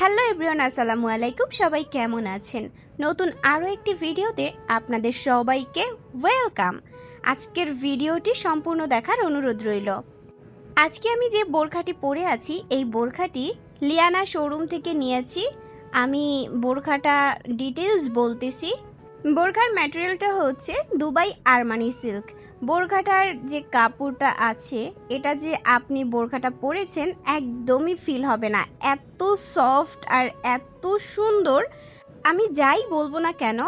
Hello everyone, আসসালামু আলাইকুম। সবাই কেমন আছেন? নতুন আরও একটি ভিডিওতে আপনাদের সবাইকে ওয়েলকাম। আজকের ভিডিওটি সম্পূর্ণ দেখার অনুরোধ রইল। আজকে আমি যে বোরখাটি পরে আছি, এই বোরখাটি লিয়ানা শোরুম থেকে নিয়েছি। আমি বোরখাটা ডিটেলস বলতেছি। বোরখার ম্যাটেরিয়ালটা হচ্ছে দুবাই আরমানি সিল্ক। বোরখাটার যে কাপড়টা আছে, এটা যে আপনি বোরখাটা পরেছেন একদমই ফিল হবে না, এত সফট আর এত সুন্দর। আমি যাই বলবো না কেন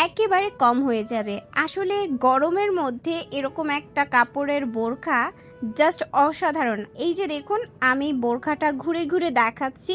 একেবারে কম হয়ে যাবে। আসলে গরমের মধ্যে এরকম একটা কাপড়ের বোরখা জাস্ট অসাধারণ। এই যে দেখুন, আমি বোরখাটা ঘুরে ঘুরে দেখাচ্ছি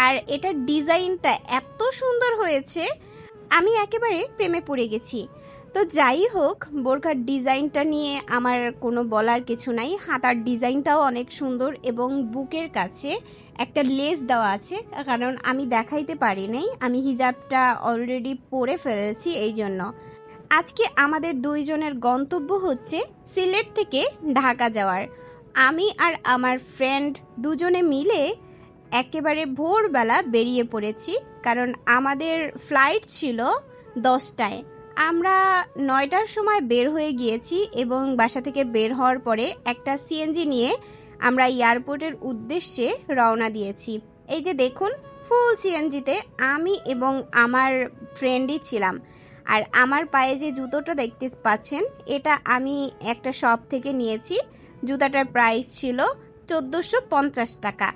আর এটার ডিজাইনটা এত সুন্দর হয়েছে, আমি একেবারে প্রেমে পড়ে গেছি। তো যাই হোক, বোরখার ডিজাইনটা নিয়ে আমার কোনো বলার কিছু নাই। হাতার ডিজাইনটাও অনেক সুন্দর এবং বুকের কাছে একটা লেস দেওয়া আছে, কারণ আমি দেখাইতে পারি নাই, আমি হিজাবটা অলরেডি পরে ফেলেছি এই জন্য। আজকে আমাদের দুইজনের গন্তব্য হচ্ছে সিলেট থেকে ঢাকা যাওয়ার। আমি আর আমার ফ্রেন্ড দুজনে মিলে একেবারে ভোরবেলা বেরিয়ে পড়েছি, কারণ আমাদের ফ্লাইট ছিল 10টায়। আমরা 9টার সময় বের হয়ে গিয়েছি এবং বাসা থেকে বের হওয়ার পরে একটা সিএনজি নিয়ে আমরা এয়ারপোর্টের উদ্দেশ্যে রওনা দিয়েছি। এই যে দেখুন, ফুল সিএনজিতে আমি এবং আমার ফ্রেন্ডই ছিলাম। আর আমার পায়ে যে জুতোটা দেখতে পাচ্ছেন, এটা আমি একটা শপ থেকে নিয়েছি। জুতাটার প্রাইস ছিল 1450 টাকা,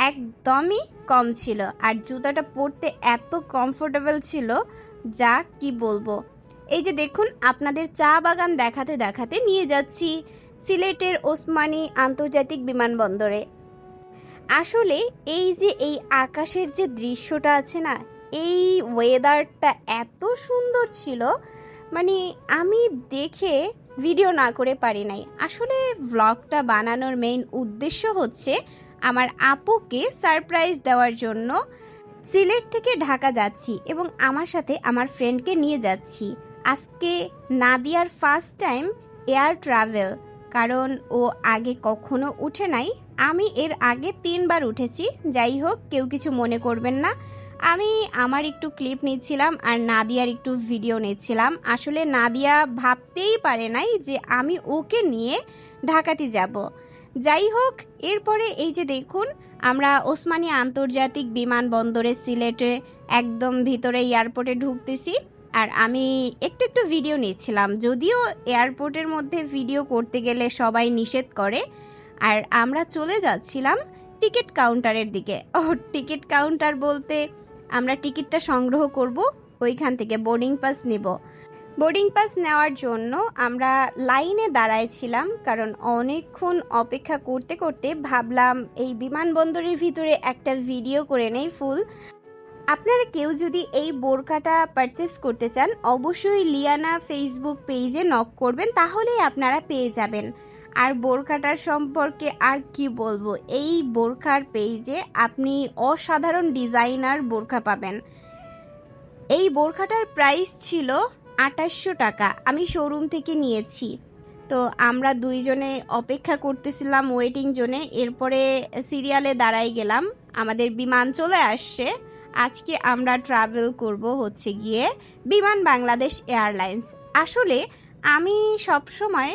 একদমই কম ছিল। আর জুতাটা পরতে এত কমফোর্টেবল ছিল যা কি বলবো। এই যে দেখুন, আপনাদের চা বাগান দেখাতে দেখাতে নিয়ে যাচ্ছি সিলেটের ওসমানী আন্তর্জাতিক বিমানবন্দরে। আসলে এই যে এই আকাশের যে দৃশ্যটা আছে না, এই ওয়েদারটা এত সুন্দর ছিল, মানে আমি দেখে ভিডিও না করে পারি নাই। আসলে ব্লগটা বানানোর মেইন উদ্দেশ্য হচ্ছে আমার আপুকে সারপ্রাইজ দেওয়ার জন্য সিলেট থেকে ঢাকা যাচ্ছি এবং আমার সাথে আমার ফ্রেন্ডকে নিয়ে যাচ্ছি। আজকে নাদিয়ার ফার্স্ট টাইম এয়ার ট্রাভেল, কারণ ও আগে কখনো উঠে নাই। আমি এর আগে 3বার উঠেছি। যাই হোক, কেউ কিছু মনে করবেন না। আমি আমার একটু ক্লিপ নিচ্ছিলাম আর নাদিয়ার একটু ভিডিও নিচ্ছিলাম। আসলে নাদিয়া ভাবতেই পারে নাই যে আমি ওকে নিয়ে ঢাকাতে যাব। যাই হোক, এরপরে এই যে দেখুন, আমরা ওসমানী আন্তর্জাতিক বিমানবন্দরে সিলেটে একদম ভিতরে এয়ারপোর্টে ঢুকতেছি। আর আমি একটু একটু ভিডিও নিচ্ছিলাম, যদিও এয়ারপোর্টের মধ্যে ভিডিও করতে গেলে সবাই নিষেধ করে। আর আমরা চলে যাচ্ছিলাম টিকিট কাউন্টারের দিকে। টিকিট কাউন্টার বলতে আমরা টিকিটটা সংগ্রহ করব, ওইখান থেকে বোর্ডিং পাস নেব। বোর্ডিং পাস নেওয়ার জন্য আমরা লাইনে দাঁড়াইছিলাম, কারণ অনেকক্ষণ অপেক্ষা করতে করতে ভাবলাম এই বিমানবন্দরের ভিতরে একটা ভিডিও করে নেই ফুল। আপনারা কেউ যদি এই বোরখাটা পারচেস করতে চান, অবশ্যই লিয়ানা ফেসবুক পেজে নক করবেন, তাহলেই আপনারা পেয়ে যাবেন। আর বোরখাটার সম্পর্কে আর কি বলবো, এই বোরখার পেজে আপনি অসাধারণ ডিজাইনার বোরখা পাবেন। এই বোরখাটার প্রাইস ছিল 2800 টাকা, আমি শোরুম থেকে নিয়েছি। তো আমরা দুইজনে অপেক্ষা করতেছিলাম ওয়েটিং জোনে, এরপরে সিরিয়ালে দাঁড়াই গেলাম। আমাদের বিমান চলে আসছে। আজকে আমরা ট্রাভেল করব হচ্ছে গিয়ে বিমান বাংলাদেশ এয়ারলাইন্স। আসলে আমি সবসময়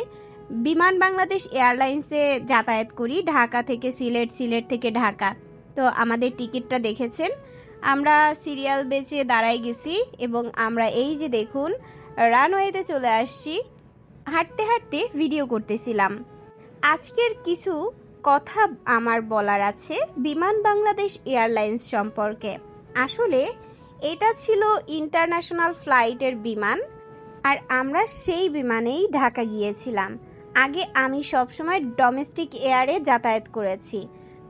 বিমান বাংলাদেশ এয়ারলাইন্সে যাতায়াত করি, ঢাকা থেকে সিলেট, সিলেট থেকে ঢাকা। তো আমাদের টিকিটটা দেখেছেন, আমরা সিরিয়াল বেঁচে দাঁড়াই গেছি এবং আমরা এই যে দেখুন রানওয়েতে চলে আসছি। হাঁটতে হাঁটতে ভিডিও করতেছিলাম। আজকের কিছু কথা আমার বলার আছে বিমান বাংলাদেশ এয়ারলাইন্স সম্পর্কে। আসলে এটা ছিল ইন্টারন্যাশনাল ফ্লাইটের বিমান, আর আমরা সেই বিমানেই ঢাকা গিয়েছিলাম। আগে আমি সবসময় ডোমেস্টিক এয়ারে যাতায়াত করেছি,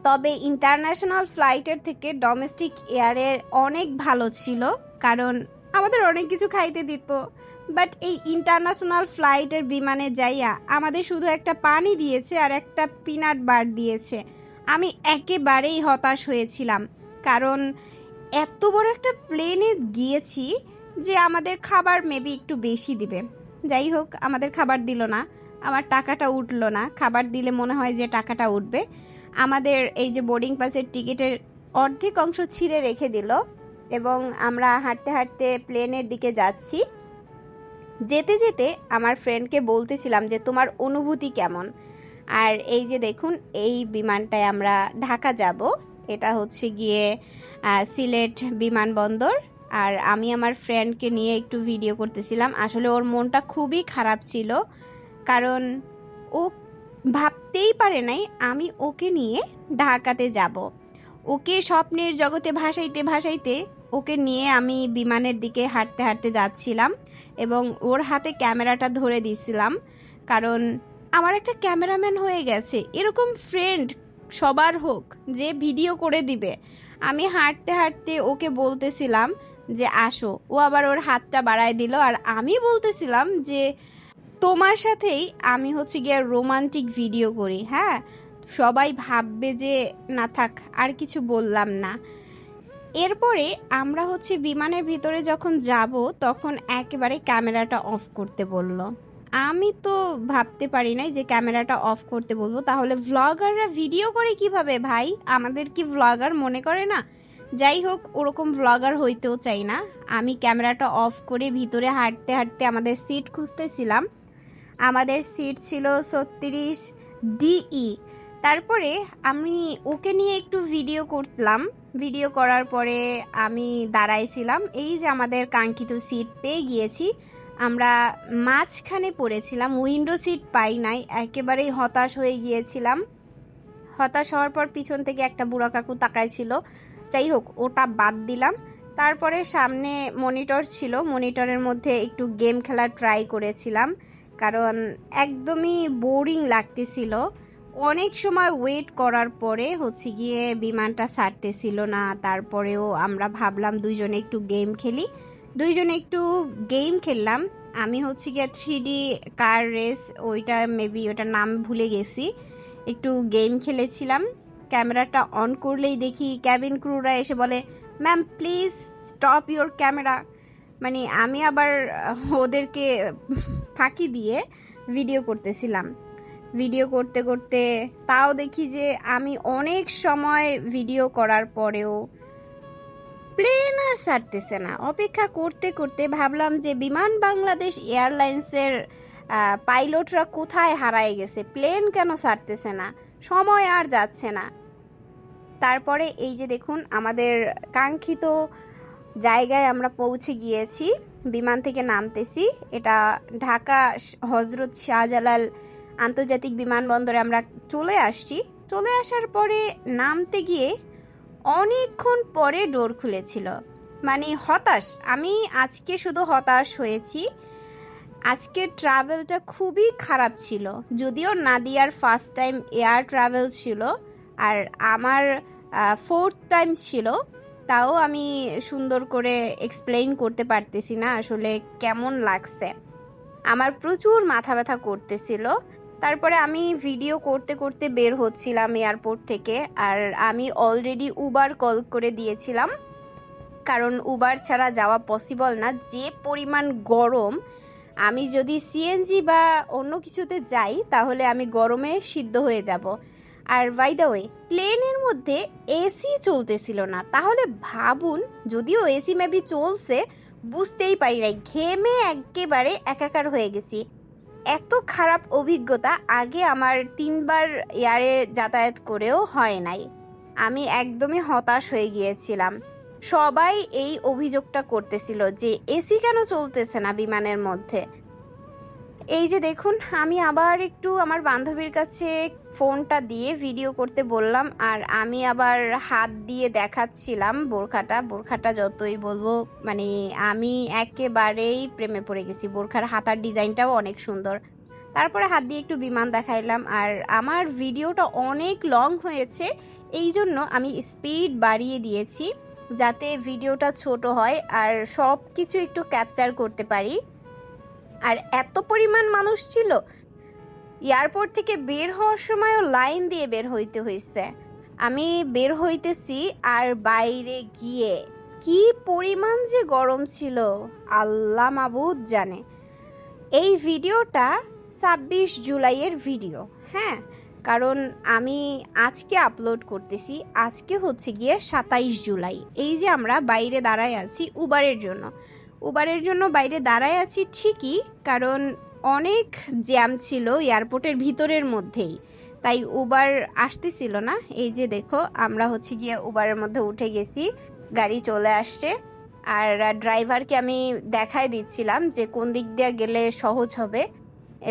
তবে ইন্টারন্যাশনাল ফ্লাইটের থেকে ডোমেস্টিক এয়ারের অনেক ভালো ছিল, কারণ আমাদের অনেক কিছু খাইতে দিত। বাট এই ইন্টারন্যাশনাল ফ্লাইটের বিমানে যাইয়া আমাদের শুধু একটা পানি দিয়েছে আর একটা পিনাট বার দিয়েছে। আমি একেবারেই হতাশ হয়েছিলাম, কারণ এত বড় একটা প্লেনে গিয়েছি যে আমাদের খাবার মেবি একটু বেশি দিবে। যাই হোক, আমাদের খাবার দিল না, আমার টাকাটা উঠলো না। খাবার দিলে মনে হয় যে টাকাটা উঠবে। আমাদের এই যে বোর্ডিং পাসের টিকিটের অর্ধেক অংশ ছিঁড়ে রেখে দিল এবং আমরা হাঁটতে হাঁটতে প্লেনের দিকে যাচ্ছি। যেতে যেতে আমার ফ্রেন্ডকে বলতেছিলাম যে তোমার অনুভূতি কেমন। আর এই যে দেখুন, এই বিমানটায় আমরা ঢাকা যাব। এটা হচ্ছে গিয়ে সিলেট বিমানবন্দর। আর আমি আমার ফ্রেন্ডকে নিয়ে একটু ভিডিও করতেছিলাম। আসলে ওর মনটা খুবই খারাপ ছিল, কারণ ও ভাবতেই পারে নাই আমি ওকে নিয়ে ঢাকাতে যাব। ওকে স্বপ্নের জগতে ভাসাইতে ভাসাইতে ওকে নিয়ে আমি বিমানের দিকে হাঁটতে হাঁটতে যাচ্ছিলাম এবং ওর হাতে ক্যামেরাটা ধরে দিয়েছিলাম, কারণ আমার একটা ক্যামেরাম্যান হয়ে গেছে। এরকম ফ্রেন্ড সবার হোক যে ভিডিও করে দিবে। আমি হাঁটতে হাঁটতে ওকে বলতেছিলাম যে আসো, ও আবার ওর হাতটা বাড়ায় দিল। আর আমি বলতেছিলাম যে তোমার সাথেই আমি হচ্ছে গিয়ে রোমান্টিক ভিডিও করি। হ্যাঁ, সবাই ভাববে যে না থাক, আর কিছু বললাম না। এরপরে আমরা হচ্ছে বিমানের ভিতরে যখন যাব তখন একেবারে ক্যামেরাটা অফ করতে বলল। আমি তো ভাবতে পারি নাই যে ক্যামেরাটা অফ করতে বলবো। তাহলে ভ্লগাররা ভিডিও করে কিভাবে ভাই? আমাদের কি ভ্লগার মনে করে না? যাই হোক, ওরকম ভ্লগার হইতেও চাই না। আমি ক্যামেরাটা অফ করে ভিতরে হাঁটতে হাঁটতে আমাদের সিট খুঁজতেছিলাম। আমাদের সিট ছিল 36 ডিই। তারপরে আমি ওকে নিয়ে একটু ভিডিও করলাম। ভিডিও করার পরে আমি দাঁড়াইছিলাম। এই যে আমাদের কাঙ্ক্ষিত সিট পেয়ে গিয়েছি। আমরা মাঝখানে পড়েছিলাম, উইন্ডো সিট পাই নাই। একেবারেই হতাশ হয়ে গিয়েছিলাম। হতাশ হওয়ার পর পিছন থেকে একটা বুড়া কাকু তাকাইছিল। যাই হোক, ওটা বাদ দিলাম। তারপরে সামনে মনিটর ছিল, মনিটরের মধ্যে একটু গেম খেলা ট্রাই করেছিলাম, কারণ একদমই বোরিং লাগতেছিল। অনেক সময় ওয়েট করার পরে হচ্ছে গিয়ে বিমানটা ছাড়তেছিল না। তারপরেও আমরা ভাবলাম দুইজনে একটু গেম খেলি। দুইজনে একটু গেম খেললাম। আমি হচ্ছে গিয়ে 3D কার রেস, ওইটা মেবি ওটার নাম ভুলে গেছি। একটু গেম খেলেছিলাম। ক্যামেরাটা অন করলেই দেখি ক্যাবিন ক্রুরা এসে বলে, ma'am please stop your camera. মানে আমি আবার ওদেরকে ফাঁকি দিয়ে ভিডিও করতেছিলাম। ভিডিও করতে করতে তাও দেখি যে আমি অনেক সময় ভিডিও করার পরেও প্লেন আর ছাড়তেছে না। অপেক্ষা করতে করতে ভাবলাম যে বিমান বাংলাদেশ এয়ারলাইন্সের পাইলটরা কোথায় হারায় গেছে, প্লেন কেন ছাড়তেছে না, সময় আর যাচ্ছে না। তারপরে এই যে দেখুন, আমাদের কাঙ্ক্ষিত জায়গায় আমরা পৌঁছে গিয়েছি। বিমান থেকে নামতেছি। এটা ঢাকা হজরত শাহজালাল আন্তর্জাতিক বিমানবন্দরে আমরা চলে আসছি। চলে আসার পরে নামতে গিয়ে অনেকক্ষণ পরে ডোর খুলেছিল। মানে হতাশ, আমি আজকে শুধু হতাশ হয়েছি। আজকের ট্রাভেলটা খুবই খারাপ ছিল। যদিও নাদিয়ার ফার্স্ট টাইম এয়ার ট্রাভেল ছিল আর আমার 4th টাইম ছিল, তাও আমি সুন্দর করে এক্সপ্লেইন করতে পারতেছি না আসলে কেমন লাগছে। আমার প্রচুর মাথা ব্যথা করতেছিল। তারপরে আমি ভিডিও করতে করতে বের হচ্ছিলাম এয়ারপোর্ট থেকে। আর আমি অলরেডি উবার কল করে দিয়েছিলাম, কারণ উবার ছাড়া যাওয়া পসিবল না। যে পরিমাণ গরম, আমি যদি সিএনজি বা অন্য কিছুতে যাই তাহলে আমি গরমে সিদ্ধ হয়ে যাব। আর বাই দ্য ওয়ে, প্লেনের মধ্যে এসি চলতেছিল না। তাহলে ভাবুন, যদিও এসি মেবি চলছে, বুঝতেই পারি নাই, ঘেমে একেবারে একাকার হয়ে গেছি। এত খারাপ অভিজ্ঞতা আগে আমার 3বার এয়ারে যাতায়াত করেও হয় নাই। আমি একদমই হতাশ হয়ে গিয়েছিলাম। সবাই এই অভিযোগটা করতেছিল যে এসি কেন চলতেছে না বিমানের মধ্যে। এই যে দেখুন, আমি আবার একটু আমার বান্ধবীর কাছে ফোনটা দিয়ে ভিডিও করতে বললাম। আর আমি আবার হাত দিয়ে দেখাচ্ছিলাম বোরখাটা যতই বলবো, মানে আমি একেবারেই প্রেমে পড়ে গেছি। বোরখার হাতার ডিজাইনটাও অনেক সুন্দর। তারপরে হাত দিয়ে একটু বিমান দেখাইলাম। আর আমার ভিডিওটা অনেক লং হয়েছে, এই জন্য আমি স্পিড বাড়িয়ে দিয়েছি যাতে ভিডিওটা ছোট হয় আর সব কিছু একটু ক্যাপচার করতে পারি। আর এত পরিমাণ মানুষ ছিল, এয়ারপোর্ট থেকে বের হওয়ার সময়ও লাইন দিয়ে বের হইতে হয়েছে। আমি বের হইতেছি আর বাইরে গিয়ে কি পরিমাণ যে গরম ছিল আল্লাহ মাবুদ জানে। এই ভিডিওটা 26 জুলাইয়ের ভিডিও। হ্যাঁ, কারণ আমি আজকে আপলোড করতেছি, আজকে হচ্ছে গিয়ে 27 জুলাই। এই যে আমরা বাইরে দাঁড়ায় আছি উবারের জন্য বাইরে দাঁড়ায় আছি ঠিকই, কারণ অনেক জ্যাম ছিল এয়ারপোর্টের ভিতরের মধ্যেই, তাই উবার আসতেছিল না। এই যে দেখো আমরা হচ্ছে গিয়ে উবারের মধ্যে উঠে গেছি, গাড়ি চলে আসছে। আর ড্রাইভারকে আমি দেখায় দিচ্ছিলাম যে কোন দিক দিয়ে গেলে সহজ হবে,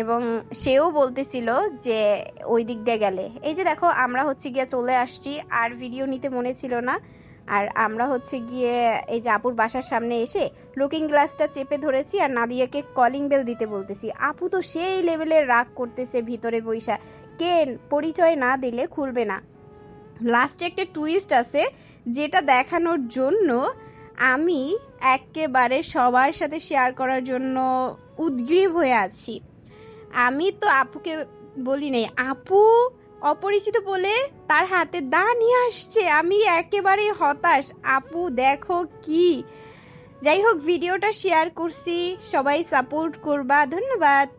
এবং সেও বলতেছিল যে ওই দিক দিয়ে গেলে। এই যে দেখো আমরা হচ্ছে গিয়ে চলে আসছি, আর ভিডিও নিতে মনে ছিল না। আর আমরা হচ্ছে গিয়ে এই যে আপুর বাসার সামনে এসে লুকিং গ্লাসটা চেপে ধরেছি আর নাদিয়াকে কলিং বেল দিতে বলতেছি। আপু তো সেই লেভেলের রাগ করতেছে ভিতরে বইসা, কে পরিচয় না দিলে খুলবে না। লাস্টে একটা টুইস্ট আছে যেটা দেখানোর জন্য আমি একেবারে সবার সাথে শেয়ার করার জন্য উদ্গ্রীব হয়ে আছি। আমি তো আপুকে বলি নাই, আপু অপরিচিত বলে তার হাতে দা নিয়ে আসছে। আমি একেবারে হতাশ, আপু দেখো কি। যাই হোক, ভিডিওটা শেয়ার করছি, সবাই সাপোর্ট করবা, ধন্যবাদ।